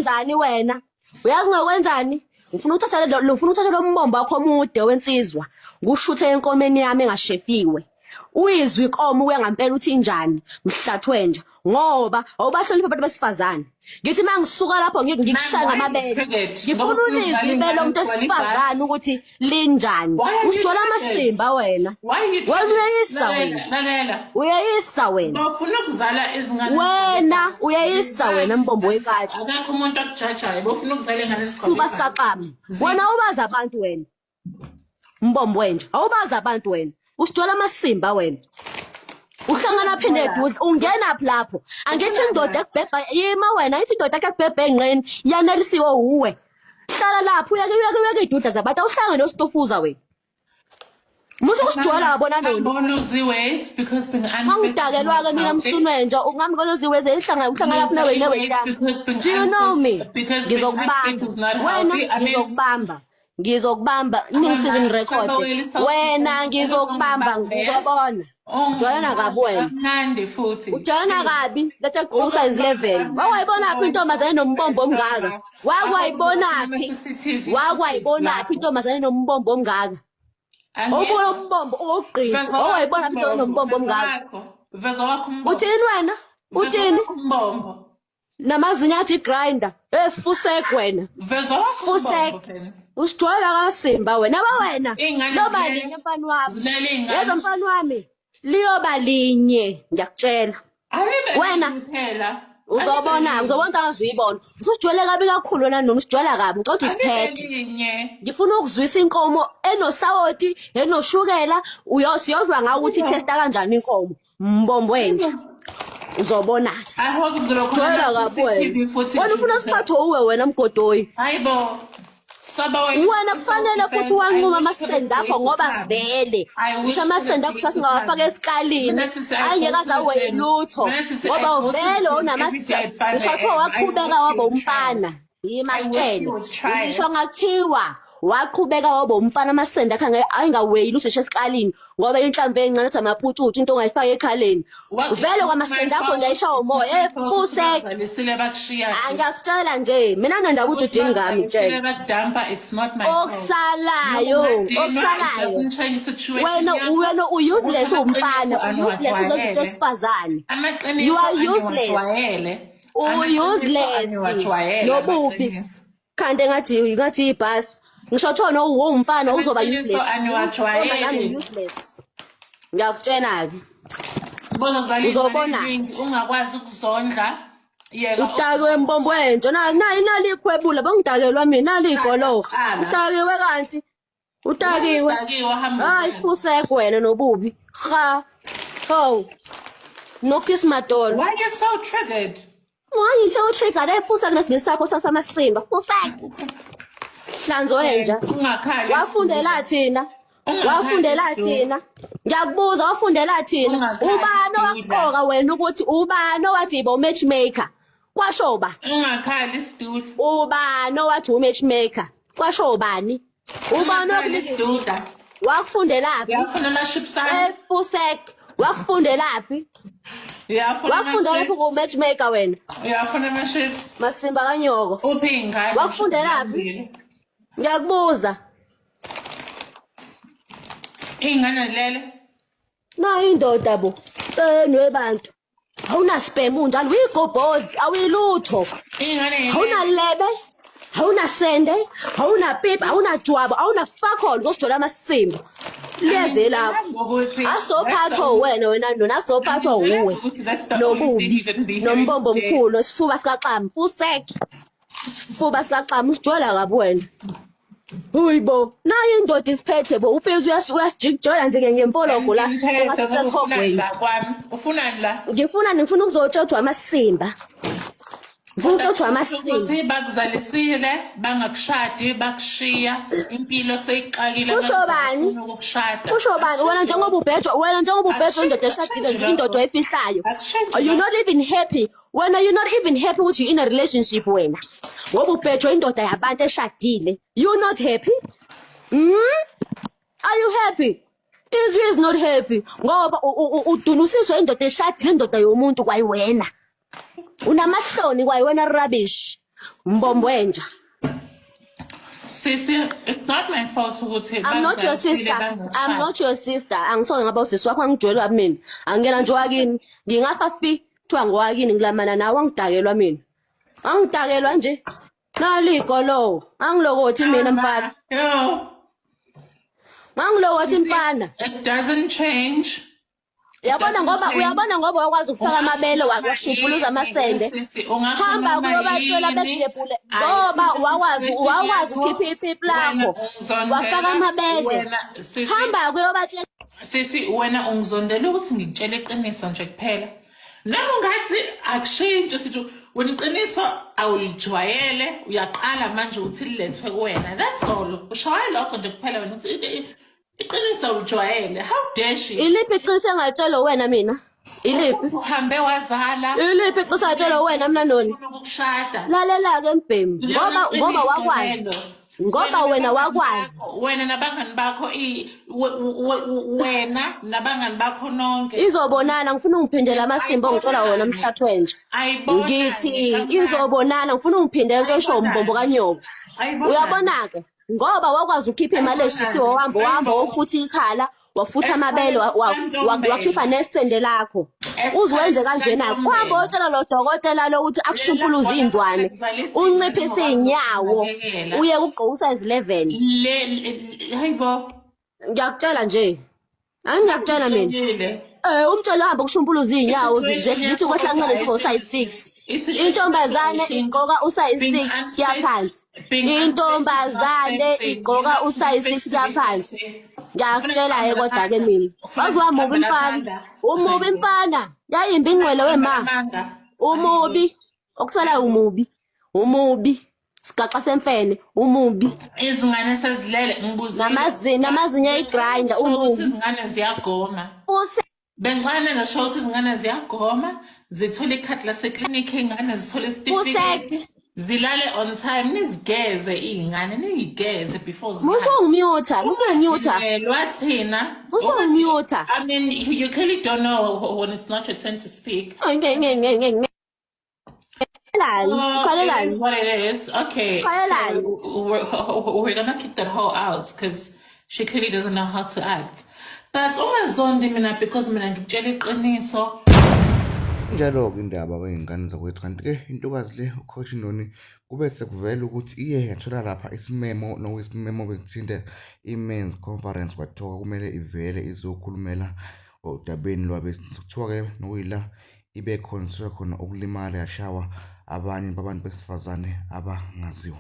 ngokwenzani wena? Uyazi ngokwenzani? Ufuna uthatha lo mbombo wakho omude wensizwa, ngushuthe enkomeni yami engashefiwe. Uyizwe ikomo uya ngempela uthi injani? Mhlathwe nje. Ngoba awubahlonipha abantu besifazane. Ngithi mangisuka lapho ngikushaya ngamabele. Ngifuna ulizwe ibele umuntu esifazane ukuthi linjani. Usithola amasimba wena. Wena uyayisa wena. Lalela. Uyayisa wena. Bafuna ukuzala izingane. Wena uyayisa wena mbombo wekati. Akekho umuntu akujajayo. Bafuna ukuzala ingane esikhona. Sifuba sikaqama. Wena awubazi abantu wena. Mbombo wenje. Awubazi abantu wena. Usithola amasimba wena. Uhlangana phinde eduze ungena lapho angithi indoda ekubhebha yima wena ithi indoda ekubhebha enqeni yanelisiwe uwe hlala lapho uyake idudla zabantu awuhlangane nositofuza wena musu kusijwala wabona nini Ngolozi weight because being unfit mangidakelwa ke mina msunwenja ungami ngolozi weze uhlangana lapho wena wena do you know me ngizokubamba ningisize ngirecord wena ngizokubamba ngizobona Joyana kabi wena. Mnandi futhi. Ujoyana kabi lethe gqusa izilevel. Wakwayibona phi intombazane nombombo omngaka? Wakwayibona phi? Wakwayibona phi intombazane nombombo omngaka? Ubona umbombo ogqitha. Wakwayibona phi intombazane nombombo omngaka? Veza wakho umbombo. Uthini wena? Uthini? Umbombo. Namazinya athi grinder. Fusek wena. Veza wakho umbombo. Usijwayela kaSimba wena wena. Loba linye mfana wami. Yezo mfana wami. Liyoba linye ngiyakutshela wena phela uzobona uzuyibona usujwele kabi kakhulu wena noma usijwela kabi ngicela usiphethe ngifuna ukuzwisa inkomo enosawoti enoshukela siyozwa ngawo ukuthi itesta kanjani inkomo mbombo wenje uzobona I hope uzolokhola kabi wena ufuna siphathe uwe wena mgodoyi hayibo wena kufanele futhi wanquma amasenda akho ngoba vele ngisho amasenda akho sasingawafaka esikalini ayengekaza welutho ngoba vele unamasenda ngisho waqhubeka waba umfana yimakutshela ngisho ngathiwa waqhubeka waba umfana amasenda akhe ayingaweyili usheshe esikalini ngoba inhlamvu encane ethi amaphutshutshu into ongayifaka ekhaleni vele kwamasenda akho nje ayishawa umoya fusek angiyakutshela nje mina nandaba ukuthi udini ngami tshela okusalayo wena useless umfana useless uzothi into esifazane you are useless useless nobubi kanti ngathi ibhasi ngisho thona umfana uzoba useless ngiyakutshena ke uzobona ungakwazi ukuzondla yena udake wembombo wenje nali ikhwebula bangidakelwa mina nali igolo udakiwe kanti udakiwe hayi fusek wena nobubi ha ho no kiss madolo why you so triggered why you so triggered efusa kunesingesakho sasamasimba fusek hlanzo wenja wafundela thina ngiyakubuza wafundela thina ubani owaqoka wena ukuthi ubani owathi ibo matchmaker kwasho ba ungakhali isidudla ubani owathi matchmaker kwasho ubani ubani okuliduda wakufundelaphi yafuna amaship sami efusek wakufundelaphi wakufundelaphi ku matchmaker wena yafuna amaships masimba kanyoko uphinga wakufundelaphi ngiyakubuza ingane lele na indoda bo webantu awuna spam unjalo uyigobhozi awuyilutho ingane awuna lebe awuna sende awuna pipa awuna jwabo awuna fakho ngosijwala amasimba liyeze lapho asophathwa wena nona asophathwa uwe nobubi nombombo omkhulu sifuba sikaxama fusek sifuba sikaxama usijwala kabi wena Uyibo nayo indoda isiphethe bo ufika uyasijijola nje ngempoloko la kwami ufunani la ngifuna ukuzotshothwa amasimba ngifuna amasimba ukuthi bakuzalisile bangakushadi bakushiya impilo seyiqakile kusho bani wena njengoba ubhejwa indoda eshadile nje indoda oyifihlayo you're not even happy you're not even happy ukuthi you're in a relationship wena ngoba ubhejwa indoda yabantu eshadile you're not happy are you happy is not happy ngoba udunusiswe indoda eshadile indoda yomuntu kwayiwena unamahloni kwayiwena rubbish Mbombo wenja. Sisi, it's not my fault ukuthi I'm not your sister. I'm not your sister. Angisonge ngaba usisi wakho angijwayelwa mina. Angena nje wakini. Ngingafa fi kuthiwa ngowakini ngilamana nawe angidakelwa mina. Angidakelwa nje. Naliko lo. Angilokothi mina mfana. No. Angilokothi mfana. It doesn't change. Uyabona ngoba wakwazi ukufaka amabele washuphuluza amasende. Hamba kuyobatshela bedebhule ngoba wakwazi ukhipha iphiphi lakho. Wafaka amabele. Hamba kuyobatshela. Sisi wena ungizondela ukuthi ngikutshele iqiniso nje kuphela. Nami ungathi akushintshi sithi wena iqiniso awulijwayele uyaqala manje ukuthi lilethwe kuwena. That's all. Ushaya lokho nje kuphela wena ukuthi iqiniso ujwayele. How dare she? Iliphi iqiniso engatshela wena mina? Iliphi? Uhambe wazala. Iliphi iqiniso engatshela wena mina noni? Ufuna ukukushada. Lalela ke mbhemu. Ngoba wakwazi. Ngoba wena wakwazi. Wena nabangani bakho wena nabangani bakho nonke. Izobonana ngifuna ungiphindele amasimbo ongitshola wona mhlathu wenje. Ngithi izobonana ngifuna ungiphindele into esho umbombo kanyobo. Uyabona ke? Ngoba wakwazi ukhipha imali eshisiwe wahamba wofuthi ikhala wafutha amabele wakhipha nesende lakho uziwenze kanjena kwabo otshela lo dokotela lo ukuthi akushumpuluza indwane unciphise inyawo uye ku size 11 hayibo ngiyakutshela nje angiyakutshela mina umtshela hamba kushumpuluza inyawo zithi kwehlanqane ziko size 6 intombazane igqoka usize 6 yaphansi intombazane igqoka usize 6 yaphansi ngiyakutshela kodwa ke mina waziwa mubi mfana umubi mfana yayimbi ingcwele wema umubi okusala umubi sigaxa semfene umubi izingane sezilele ngibuzile namazinya igrinder umubi izingane ziyagoma Bengxana ngisho ukuthi izingane ziyagoma zithola ikhadi laseklinikhi ingane zithola isitifiketi zilale on time nizigeze izingane niyigeze before musongimutha lwathina I mean you clearly don't know when it's not your turn to speak. So, it is what it is. Okay, so we're gonna kick that hoe out because she clearly doesn't know how to act. But ungazondi mina because mina ngikutshela iqiniso. Njalo-ke indaba kwey'ngane zakwethu kanti-ke intokazi le uCoach Noni kube sekuvela ukuthi iye yathola lapha isimemo nokuyisimemo bekuthinta i-Men's Conference kwathiwa kumele ivele izokhulumela odabeni lwabesithiwa-ke nokuyila ibe khona khona ukulimala yashawa abanye babantu besifazane abangaziwa.